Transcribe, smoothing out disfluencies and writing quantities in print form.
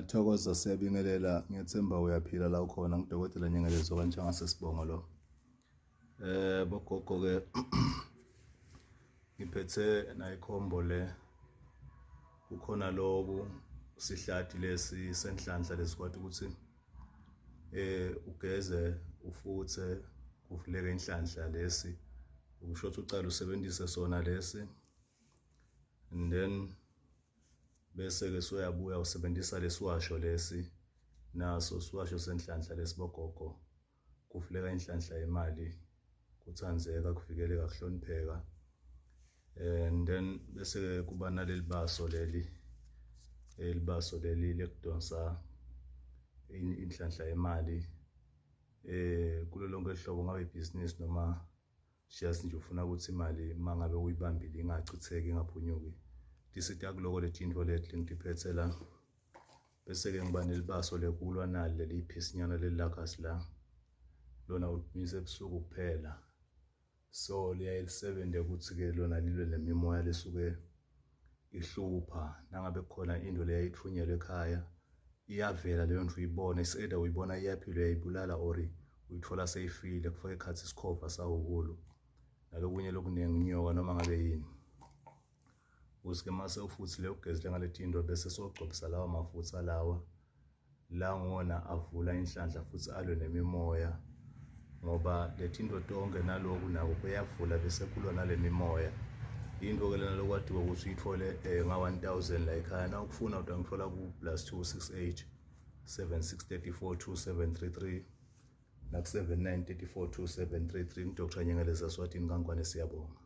Thokoza siyabingelela, ngiyethemba uyaphila la ukhona. Ngudokotela Nyengelezo kanjanga sesibongo lo. Bogogo ke ngiphethe nayikhombo le, kukhona loku sihlati lesi senhlanhla lesikwathi ukuthi ugeze ufuthe kuvuleke inhlanhla lesi, ukusho ukuthi ucala usebenzise sona lesi, and then bese ke soyabuya usebenzisa lesiwasho lesi, naso siwasho senhlanhla lesibogogo, kuvuleka inhlanhla yemali, kuthandzeka, kuvikeleka, kuhlonipheka. And then bese kuba naleli baso leli lekudonsa inhlanhla yemali kulo lonke ihlobo, ngabe ibhizinisi noma just nje ufuna ukuthi imali mangabe uyibambile ingachitheki, ingaphunyuki. Tisita kuloko letintfo leti ngitiphethe la. Bese ke ngiba nelibaso lekulwa nalo leli phisinyana leli lakhasi la, lona ulimise ebusuku kuphela. So liyaye lisebenze ukuthi ke lona lilwe nemimoya lesuke ihlupha. Nangabe kukhona into leyayithunyelwe ekhaya, iyavela leyo nto, uyibona, either uyibona iyaphila uyayibulala or uyithola seyifile, kufake ekhathi isikhova sawukulo nalokunye lokuningi, inyoka noma ngabe yini. Usike mase ufuthile ugezile ngaletinto bese sogcobisa lawa mafutha lawa la ngona avula inhlanhla futhi alwe nemimoya, ngoba letinto tonke naloku nako kuyavula bese kulwa nale mimoya. Into ke lena lokwadiwa ukuthi uyithole nga-1000 la ekhaya. Na ukufuna utangithola ku +268 7634 2733 naku 7934 2733. Dr. Nyengelezo Swatini, Kankwane, siyabonga.